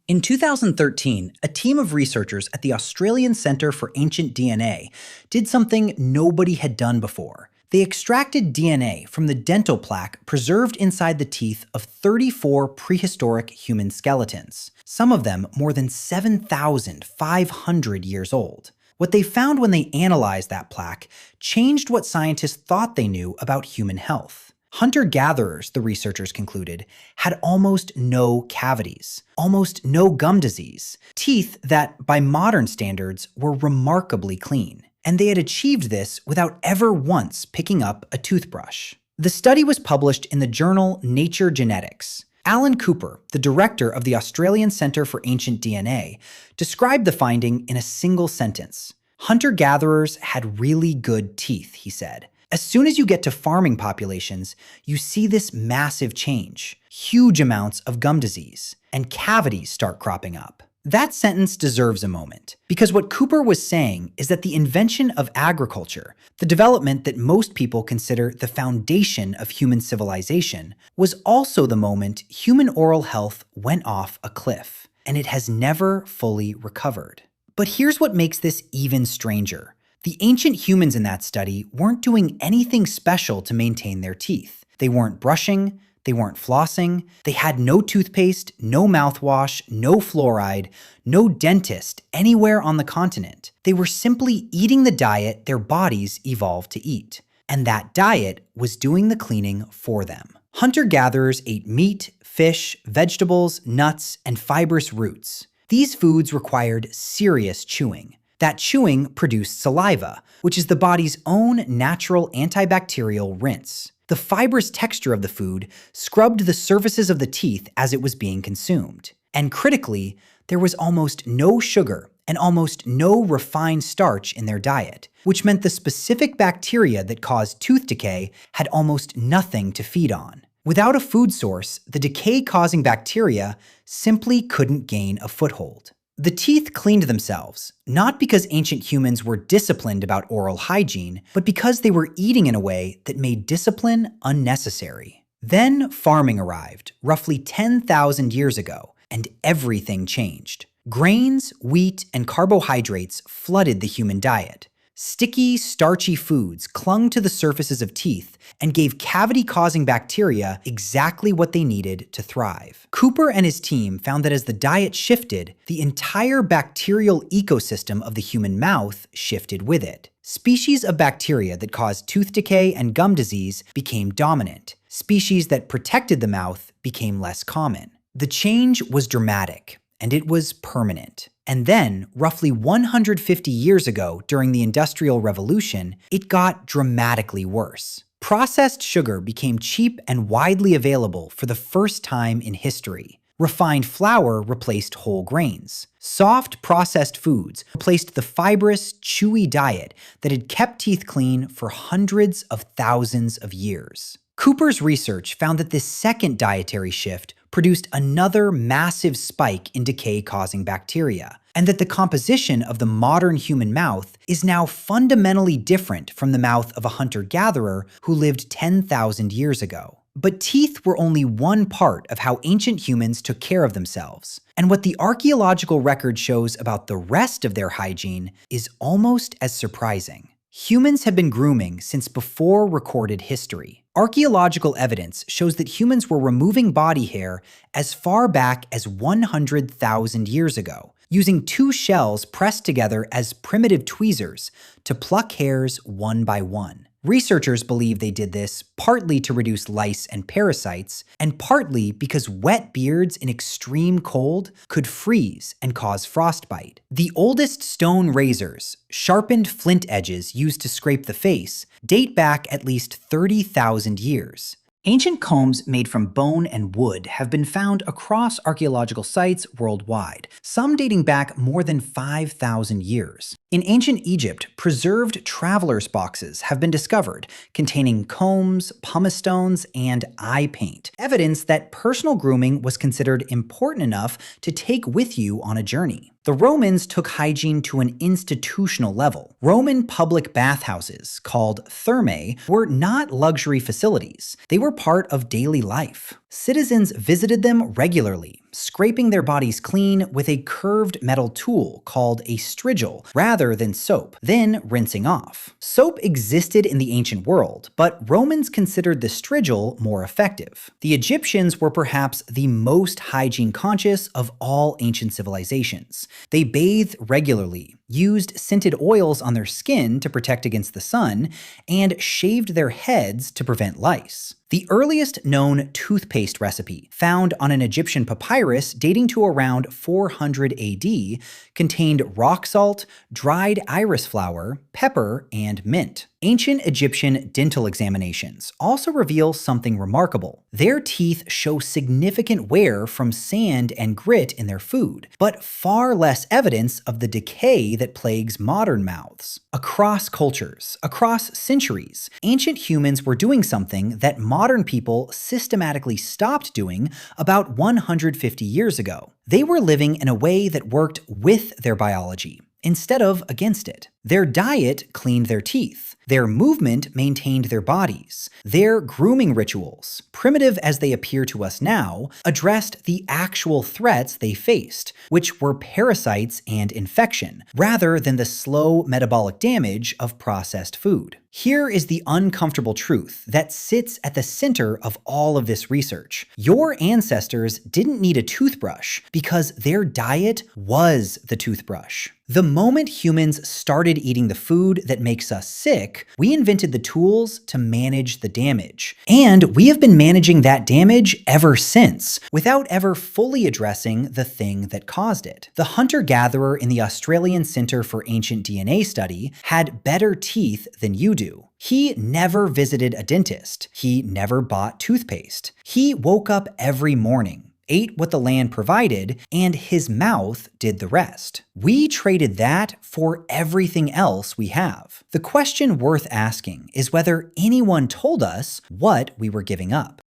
In 2013, a team of researchers at the Australian Centre for Ancient DNA did something nobody had done before. They extracted DNA from the dental plaque preserved inside the teeth of 34 prehistoric human skeletons, some of them more than 7,500 years old. What they found when they analyzed that plaque changed what scientists thought they knew about human health. Hunter-gatherers, the researchers concluded, had almost no cavities, almost no gum disease, teeth that, by modern standards, were remarkably clean. And they had achieved this without ever once picking up a toothbrush. The study was published in the journal Nature Genetics. Alan Cooper, the director of the Australian Centre for Ancient DNA, described the finding in a single sentence. Hunter-gatherers had really good teeth, he said. As soon as you get to farming populations, you see this massive change, huge amounts of gum disease, and cavities start cropping up. That sentence deserves a moment, because what Cooper was saying is that the invention of agriculture, the development that most people consider the foundation of human civilization, was also the moment human oral health went off a cliff, and it has never fully recovered. But here's what makes this even stranger. The ancient humans in that study weren't doing anything special to maintain their teeth. They weren't brushing, they weren't flossing, they had no toothpaste, no mouthwash, no fluoride, no dentist anywhere on the continent. They were simply eating the diet their bodies evolved to eat. And that diet was doing the cleaning for them. Hunter-gatherers ate meat, fish, vegetables, nuts, and fibrous roots. These foods required serious chewing. That chewing produced saliva, which is the body's own natural antibacterial rinse. The fibrous texture of the food scrubbed the surfaces of the teeth as it was being consumed. And critically, there was almost no sugar and almost no refined starch in their diet, which meant the specific bacteria that caused tooth decay had almost nothing to feed on. Without a food source, the decay-causing bacteria simply couldn't gain a foothold. The teeth cleaned themselves, not because ancient humans were disciplined about oral hygiene, but because they were eating in a way that made discipline unnecessary. Then farming arrived, roughly 10,000 years ago, and everything changed. Grains, wheat, and carbohydrates flooded the human diet. Sticky, starchy foods clung to the surfaces of teeth and gave cavity-causing bacteria exactly what they needed to thrive. Cooper and his team found that as the diet shifted, the entire bacterial ecosystem of the human mouth shifted with it. Species of bacteria that caused tooth decay and gum disease became dominant. Species that protected the mouth became less common. The change was dramatic, and it was permanent. And then, roughly 150 years ago, during the Industrial Revolution, it got dramatically worse. Processed sugar became cheap and widely available for the first time in history. Refined flour replaced whole grains. Soft, processed foods replaced the fibrous, chewy diet that had kept teeth clean for hundreds of thousands of years. Cooper's research found that this second dietary shift produced another massive spike in decay-causing bacteria, and that the composition of the modern human mouth is now fundamentally different from the mouth of a hunter-gatherer who lived 10,000 years ago. But teeth were only one part of how ancient humans took care of themselves, and what the archaeological record shows about the rest of their hygiene is almost as surprising. Humans have been grooming since before recorded history. Archaeological evidence shows that humans were removing body hair as far back as 100,000 years ago, using two shells pressed together as primitive tweezers to pluck hairs one by one. Researchers believe they did this partly to reduce lice and parasites, and partly because wet beards in extreme cold could freeze and cause frostbite. The oldest stone razors, sharpened flint edges used to scrape the face, date back at least 30,000 years. Ancient combs made from bone and wood have been found across archaeological sites worldwide, some dating back more than 5,000 years. In ancient Egypt, preserved travelers' boxes have been discovered containing combs, pumice stones, and eye paint, evidence that personal grooming was considered important enough to take with you on a journey. The Romans took hygiene to an institutional level. Roman public bathhouses, called thermae, were not luxury facilities. They were part of daily life. Citizens visited them regularly, scraping their bodies clean with a curved metal tool called a strigil rather than soap, then rinsing off. Soap existed in the ancient world, but Romans considered the strigil more effective. The Egyptians were perhaps the most hygiene conscious of all ancient civilizations. They bathed regularly, used scented oils on their skin to protect against the sun, and shaved their heads to prevent lice. The earliest known toothpaste recipe, found on an Egyptian papyrus dating to around 400 AD, contained rock salt, dried iris flower, pepper, and mint. Ancient Egyptian dental examinations also reveal something remarkable. Their teeth show significant wear from sand and grit in their food, but far less evidence of the decay that plagues modern mouths. Across cultures, across centuries, ancient humans were doing something that modern people systematically stopped doing about 150 years ago. They were living in a way that worked with their biology instead of against it. Their diet cleaned their teeth. Their movement maintained their bodies. Their grooming rituals, primitive as they appear to us now, addressed the actual threats they faced, which were parasites and infection, rather than the slow metabolic damage of processed food. Here is the uncomfortable truth that sits at the center of all of this research. Your ancestors didn't need a toothbrush because their diet was the toothbrush. The moment humans started eating the food that makes us sick, we invented the tools to manage the damage. And we have been managing that damage ever since, without ever fully addressing the thing that caused it. The hunter-gatherer in the Australian Center for Ancient DNA Study had better teeth than you do. He never visited a dentist. He never bought toothpaste. He woke up every morning, ate what the land provided, and his mouth did the rest. We traded that for everything else we have. The question worth asking is whether anyone told us what we were giving up.